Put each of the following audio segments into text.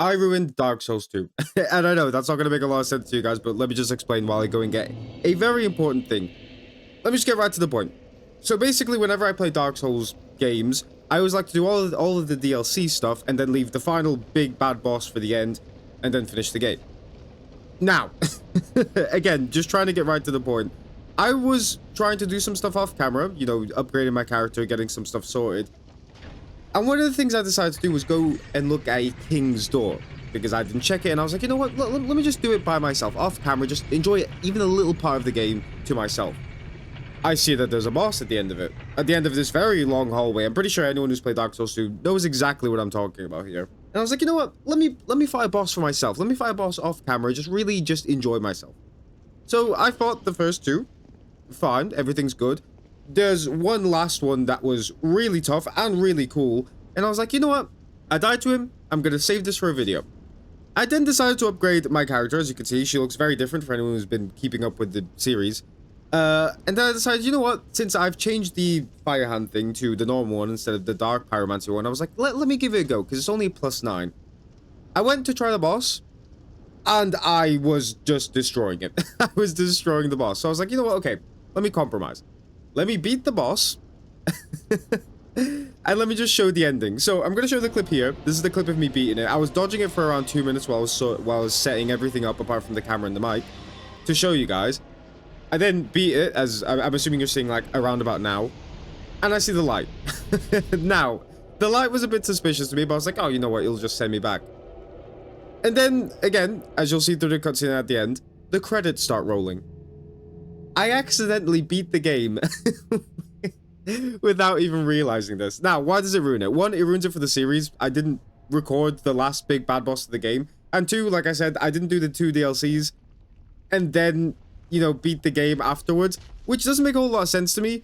I ruined Dark Souls 2. And I know that's not going to make a lot of sense to you guys, but let me just explain while I go and get a very important thing. Let me just get right to the point. So basically, whenever I play Dark Souls games, I always like to do all of the DLC stuff and then leave the final big bad boss for the end and then finish the game. Now, again, just trying to get right to the point. I was trying to do some stuff off camera, you know, upgrading my character, getting some stuff sorted. And one of the things I decided to do was go and look at a King's Door, because I didn't check it, and I was like, you know what, let me just do it by myself, off camera, just enjoy even a little part of the game to myself. I see that there's a boss at the end of it. At the end of this very long hallway. I'm pretty sure anyone who's played Dark Souls 2 knows exactly what I'm talking about here. And I was like, you know what, let me fight a boss for myself. Let me fight a boss off camera, just really just enjoy myself. So I fought the first two. Fine, everything's good. There's one last one that was really tough and really cool, and I was like, you know what? I died to him. I'm gonna save this for a video. I then decided to upgrade my character. As you can see, she looks very different for anyone who's been keeping up with the series. And then I decided, you know what? Since I've changed the Fire Hand thing to the normal one instead of the Dark Pyromancy one, I was like, let me give it a go, because it's only a +9. I went to try the boss, and I was just destroying it. I was destroying the boss. So I was like, you know what? Okay, let me compromise. Let me beat the boss. And let me just show the ending. So I'm going to show the clip here. This is the clip of me beating it. I was dodging it for around 2 minutes while I was setting everything up apart from the camera and the mic to show you guys. I then beat it, as I'm assuming you're seeing like around about now. And I see the light. Now, the light was a bit suspicious to me, but I was like, oh, you know what? It'll just send me back. And then, again, as you'll see through the cutscene at the end, the credits start rolling. I accidentally beat the game without even realizing this. Now, why does it ruin it? One, it ruins it for the series. I didn't record the last big bad boss of the game. And two, like I said, I didn't do the 2 DLCs and then, you know, beat the game afterwards, which doesn't make a whole lot of sense to me.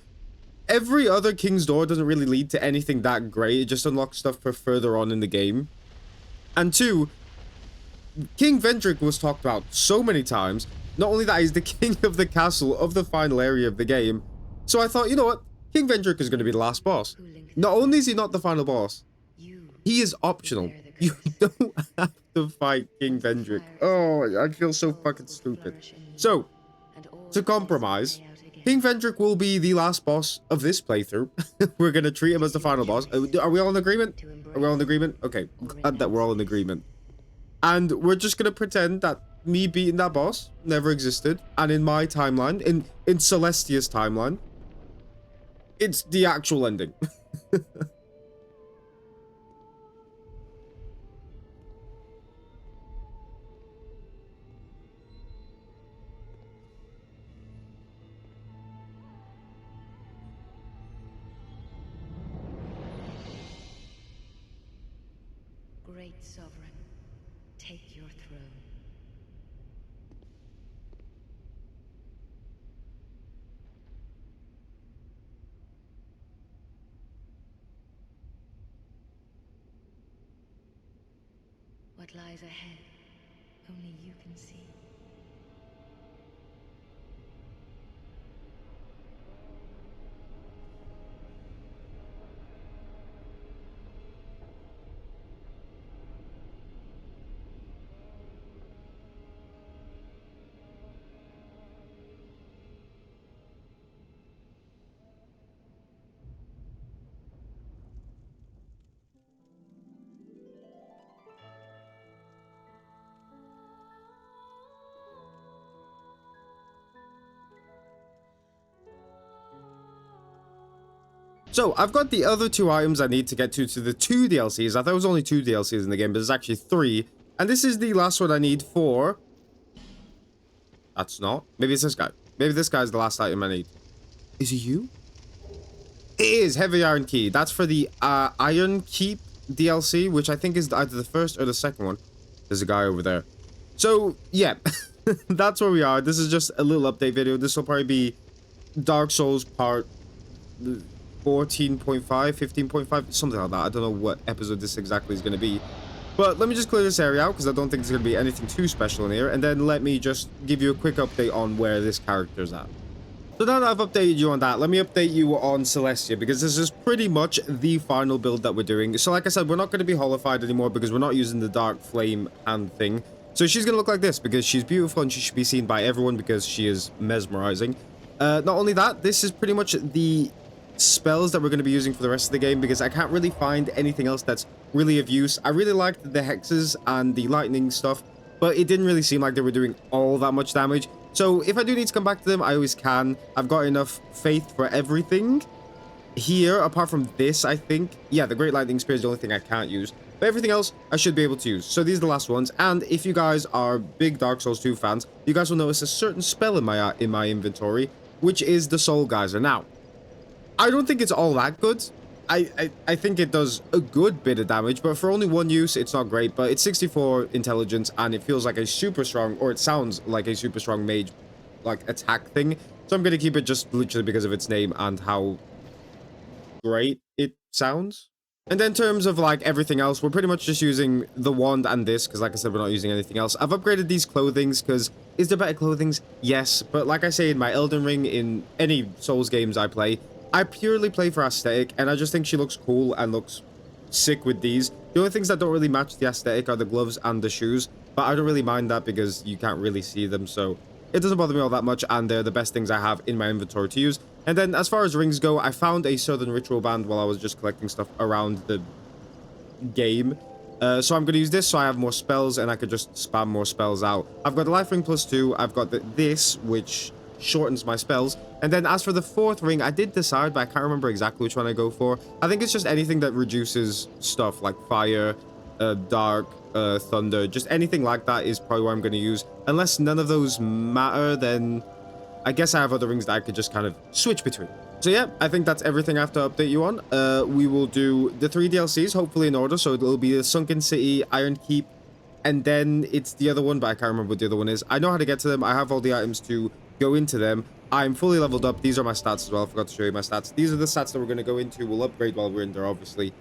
Every other King's Door doesn't really lead to anything that great. It just unlocks stuff for further on in the game. And two, King Vendrick was talked about so many times. Not only that, he's the king of the castle of the final area of the game. So I thought, you know what? King Vendrick is going to be the last boss. Not only is he not the final boss, he is optional. You don't have to fight King Vendrick. Oh, I feel so fucking stupid. So, to compromise, King Vendrick will be the last boss of this playthrough. We're going to treat him as the final boss. Are we all in agreement? Are we all in agreement? Okay, I'm glad that we're all in agreement. And we're just going to pretend that me beating that boss never existed. And in my timeline, in Celestia's timeline, it's the actual ending. Great Sovereign, take your throne. What lies ahead, only you can see. So, I've got the other 2 items I need to get to the 2 DLCs. I thought it was only 2 DLCs in the game, but there's actually 3. And this is the last one I need for... That's not. Maybe it's this guy. Maybe this guy's the last item I need. Is it you? It is. Heavy Iron Key. That's for the Iron Keep DLC, which I think is either the first or the second one. There's a guy over there. So, yeah. That's where we are. This is just a little update video. This will probably be Dark Souls part 14.5, 15.5, something like that. I don't know what episode this exactly is going to be. But let me just clear this area out, because I don't think there's going to be anything too special in here. And then let me just give you a quick update on where this character's at. So now that I've updated you on that, let me update you on Celestia, because this is pretty much the final build that we're doing. So like I said, we're not going to be holified anymore because we're not using the Dark Flame hand thing. So she's going to look like this because she's beautiful and she should be seen by everyone because she is mesmerizing. Not only that, this is pretty much the spells that we're going to be using for the rest of the game because I can't really find anything else that's really of use. I really liked the hexes and the lightning stuff, but it didn't really seem like they were doing all that much damage. So if I do need to come back to them, I always can. I've got enough faith for everything here, apart from this, I think. Yeah, the Great Lightning Spear is the only thing I can't use. But everything else, I should be able to use. So these are the last ones. And if you guys are big Dark Souls 2 fans, you guys will notice a certain spell in my inventory, which is the Soul Geyser. Now, I don't think it's all that good. I think it does a good bit of damage, but for only one use, it's not great. But it's 64 intelligence, and it feels like a super strong, or it sounds like a super strong mage, like, attack thing. So I'm going to keep it just literally because of its name and how great it sounds. And then in terms of, like, everything else, we're pretty much just using the wand and this, because like I said, we're not using anything else. I've upgraded these clothings, because is there better clothings? Yes. But like I say, in my Elden Ring, in any Souls games I play, I purely play for aesthetic, and I just think she looks cool and looks sick with these. The only things that don't really match the aesthetic are the gloves and the shoes, but I don't really mind that because you can't really see them, so it doesn't bother me all that much, and they're the best things I have in my inventory to use. And then as far as rings go, I found a Southern Ritual Band while I was just collecting stuff around the game. So I'm going to use this so I have more spells and I could just spam more spells out. I've got the Life Ring +2, I've got this, which shortens my spells. And then as for the fourth ring, I did decide, but I can't remember exactly which one I go for. I think it's just anything that reduces stuff like fire, dark, thunder, just anything like that is probably what I'm going to use. Unless none of those matter, then I guess I have other rings that I could just kind of switch between. So yeah, I think that's everything I have to update you on. We will do the 3 DLCs, hopefully in order. So it'll be the Sunken City, Iron Keep, and then it's the other one, but I can't remember what the other one is. I know how to get to them. I have all the items to go into them. I'm fully leveled up. These are my stats as well. I forgot to show you my stats. These are the stats that we're going to go into. We'll upgrade while we're in there, obviously.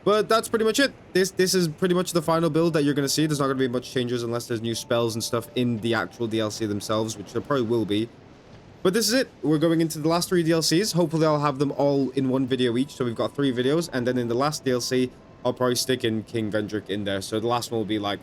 But that's pretty much it. This is pretty much the final build that you're going to see. There's not going to be much changes unless there's new spells and stuff in the actual DLC themselves, which there probably will be. But this is it. We're going into the last 3 DLCs. Hopefully I'll have them all in one video each. So we've got 3 videos. And then in the last DLC, I'll probably stick in King Vendrick in there. So the last one will be like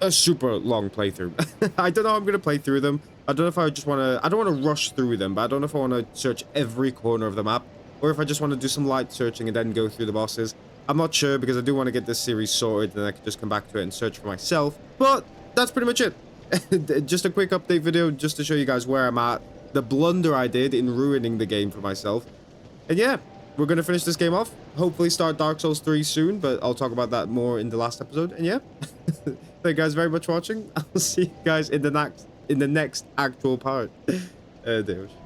a super long playthrough. I don't know how I'm going to play through them. I don't know if I just want to... I don't want to rush through them, but I don't know if I want to search every corner of the map, or if I just want to do some light searching and then go through the bosses. I'm not sure, because I do want to get this series sorted, and then I can just come back to it and search for myself. But that's pretty much it. Just a quick update video, just to show you guys where I'm at, the blunder I did in ruining the game for myself. And yeah, we're going to finish this game off. Hopefully start Dark Souls 3 soon, but I'll talk about that more in the last episode. And yeah, thank you guys very much for watching. I'll see you guys in the next actual part. Deus.